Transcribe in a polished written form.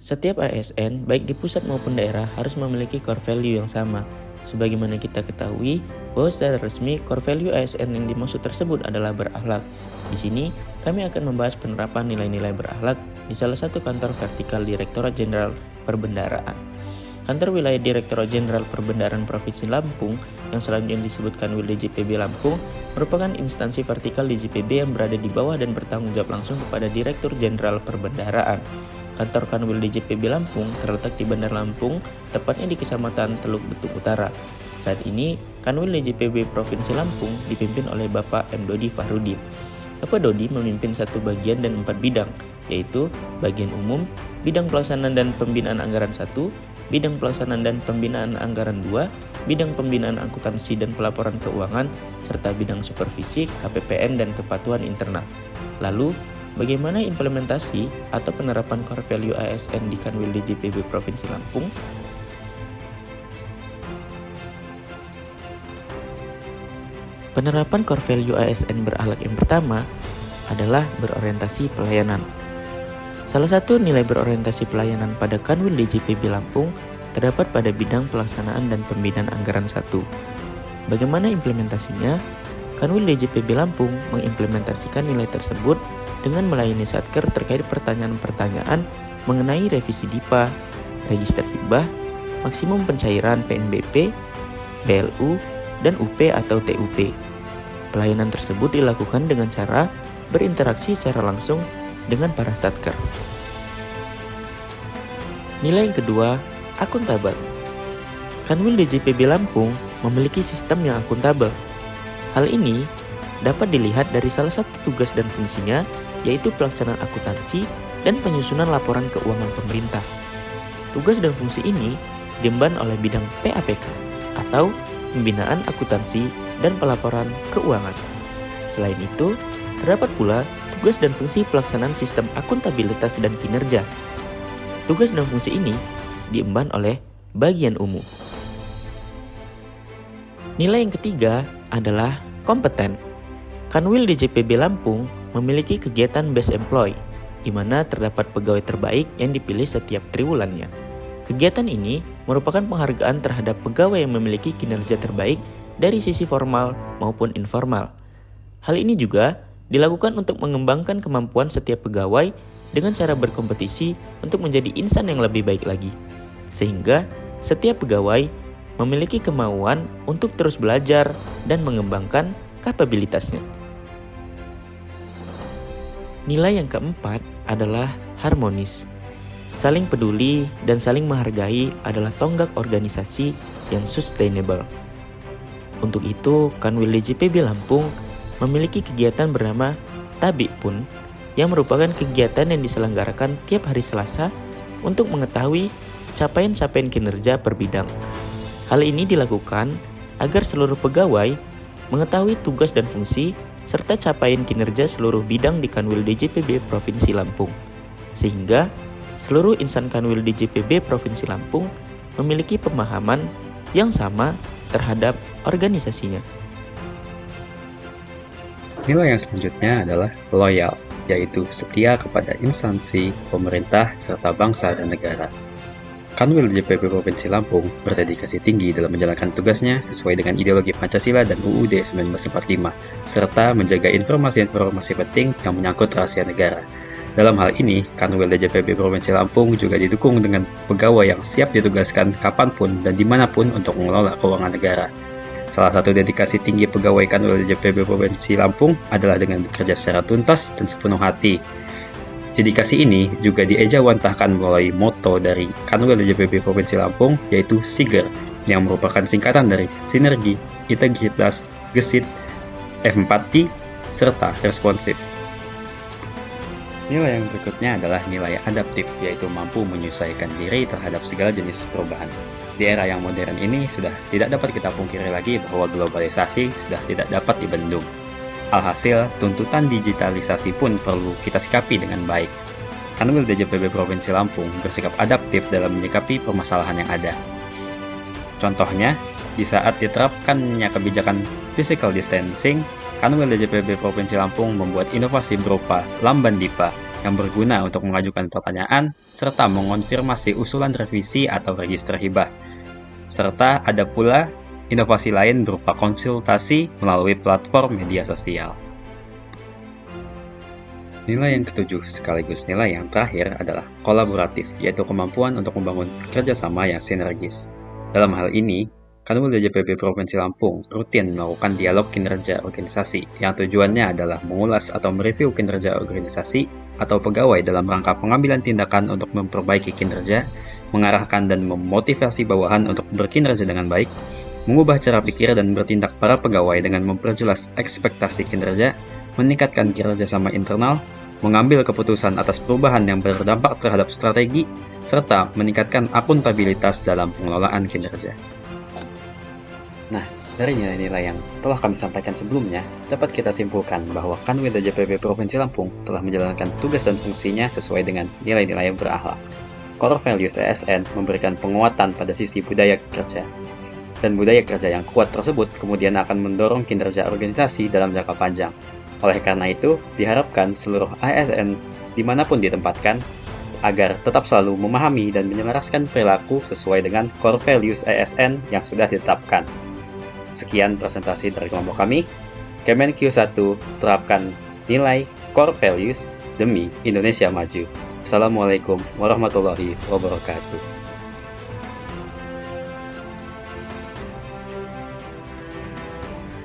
Setiap ASN, baik di pusat maupun daerah, harus memiliki core value yang sama. Sebagaimana kita ketahui, bahwa secara resmi core value ASN yang dimaksud tersebut adalah berakhlak. Di sini, kami akan membahas penerapan nilai-nilai berakhlak di salah satu kantor vertikal Direktorat Jenderal Perbendaharaan. Kantor Wilayah Direktorat Jenderal Perbendaharaan Provinsi Lampung yang selanjutnya disebutkan WILDJPB Lampung merupakan instansi vertikal DJPB yang berada di bawah dan bertanggung jawab langsung kepada Direktur Jenderal Perbendaharaan. Kantor Kanwil DJPB Lampung terletak di Bandar Lampung, tepatnya di Kecamatan Teluk Betung Utara. Saat ini, Kanwil DJPB Provinsi Lampung dipimpin oleh Bapak M. Dodi Fahrudin. Bapak Dodi memimpin satu bagian dan 4 bidang, yaitu bagian umum, bidang pelaksanaan dan pembinaan anggaran 1, bidang pelaksanaan dan pembinaan anggaran 2, bidang pembinaan akuntansi dan pelaporan keuangan, serta bidang supervisi, KPPN, dan kepatuhan internal. Lalu, bagaimana implementasi atau penerapan core value ASN di Kanwil DJPB Provinsi Lampung? Penerapan core value ASN berakhlak yang pertama adalah berorientasi pelayanan. Salah satu nilai berorientasi pelayanan pada Kanwil DJPB Lampung terdapat pada bidang pelaksanaan dan pembinaan anggaran 1. Bagaimana implementasinya? Kanwil DJPB Lampung mengimplementasikan nilai tersebut dengan melayani satker terkait pertanyaan-pertanyaan mengenai revisi DIPA, register hibah, maksimum pencairan PNBP, BLU, dan UP atau TUP. Pelayanan tersebut dilakukan dengan cara berinteraksi secara langsung dengan para satker. Nilai yang kedua, akuntabel. Kanwil DJPB Lampung memiliki sistem yang akuntabel. Hal ini dapat dilihat dari salah satu tugas dan fungsinya, yaitu pelaksanaan akuntansi dan penyusunan laporan keuangan pemerintah. Tugas dan fungsi ini diemban oleh bidang PAPK atau Pembinaan Akuntansi dan Pelaporan Keuangan. Selain itu, terdapat pula tugas dan fungsi pelaksanaan sistem akuntabilitas dan kinerja. Tugas dan fungsi ini diemban oleh bagian umum. Nilai yang ketiga adalah kompeten. Kanwil DJPB Lampung memiliki kegiatan Best Employee, di mana terdapat pegawai terbaik yang dipilih setiap triwulannya. Kegiatan ini merupakan penghargaan terhadap pegawai yang memiliki kinerja terbaik dari sisi formal maupun informal. Hal ini juga dilakukan untuk mengembangkan kemampuan setiap pegawai dengan cara berkompetisi untuk menjadi insan yang lebih baik lagi. Sehingga setiap pegawai memiliki kemauan untuk terus belajar dan mengembangkan kapabilitasnya. Nilai yang keempat adalah harmonis. Saling peduli dan saling menghargai adalah tonggak organisasi yang sustainable. Untuk itu, Kanwil DJPB Lampung memiliki kegiatan bernama Tabik-Pun yang merupakan kegiatan yang diselenggarakan tiap hari Selasa untuk mengetahui capaian-capaian kinerja per bidang. Hal ini dilakukan agar seluruh pegawai mengetahui tugas dan fungsi serta capaian kinerja seluruh bidang di Kanwil DJPB Provinsi Lampung. Sehingga seluruh insan Kanwil DJPB Provinsi Lampung memiliki pemahaman yang sama terhadap organisasinya. Nilai yang selanjutnya adalah loyal, yaitu setia kepada instansi, pemerintah, serta bangsa dan negara. Kanwil DJPB Provinsi Lampung berdedikasi tinggi dalam menjalankan tugasnya sesuai dengan ideologi Pancasila dan UUD 1945, serta menjaga informasi-informasi penting yang menyangkut rahasia negara. Dalam hal ini, Kanwil DJPB Provinsi Lampung juga didukung dengan pegawai yang siap ditugaskan kapanpun dan dimanapun untuk mengelola keuangan negara. Salah satu dedikasi tinggi pegawai Kanwil DJPB Provinsi Lampung adalah dengan bekerja secara tuntas dan sepenuh hati. Dedikasi ini juga diejawantahkan melalui moto dari Kanwil DJPB Provinsi Lampung, yaitu SIGER, yang merupakan singkatan dari Sinergi, Integritas, Gesit, Empati, serta Responsif. Nilai yang berikutnya adalah nilai adaptif, yaitu mampu menyesuaikan diri terhadap segala jenis perubahan. Di era yang modern ini sudah tidak dapat kita pungkiri lagi bahwa globalisasi sudah tidak dapat dibendung. Alhasil, tuntutan digitalisasi pun perlu kita sikapi dengan baik. Kanwil DJPB Provinsi Lampung bersikap adaptif dalam menyikapi permasalahan yang ada. Contohnya, di saat diterapkannya kebijakan physical distancing, Kanwil DJPB Provinsi Lampung membuat inovasi berupa Lamban DIPA yang berguna untuk mengajukan pertanyaan serta mengonfirmasi usulan revisi atau register hibah. Serta ada pula inovasi lain berupa konsultasi melalui platform media sosial. Nilai yang ketujuh sekaligus nilai yang terakhir adalah kolaboratif, yaitu kemampuan untuk membangun kerjasama yang sinergis. Dalam hal ini, Kanwil DJPP Provinsi Lampung rutin melakukan dialog kinerja organisasi yang tujuannya adalah mengulas atau mereview kinerja organisasi atau pegawai dalam rangka pengambilan tindakan untuk memperbaiki kinerja, mengarahkan dan memotivasi bawahan untuk berkinerja dengan baik, mengubah cara pikir dan bertindak para pegawai dengan memperjelas ekspektasi kinerja, meningkatkan kerjasama internal, mengambil keputusan atas perubahan yang berdampak terhadap strategi, serta meningkatkan akuntabilitas dalam pengelolaan kinerja. Nah, dari nilai-nilai yang telah kami sampaikan sebelumnya, dapat kita simpulkan bahwa Kanwil DJPP Provinsi Lampung telah menjalankan tugas dan fungsinya sesuai dengan nilai-nilai yang berakhlak. Core Values ASN memberikan penguatan pada sisi budaya kerja. Dan budaya kerja yang kuat tersebut kemudian akan mendorong kinerja organisasi dalam jangka panjang. Oleh karena itu, diharapkan seluruh ASN dimanapun ditempatkan agar tetap selalu memahami dan menyelaraskan perilaku sesuai dengan Core Values ASN yang sudah ditetapkan. Sekian presentasi dari kelompok kami. Kemenq 1 terapkan nilai Core Values demi Indonesia Maju. Assalamualaikum warahmatullahi wabarakatuh.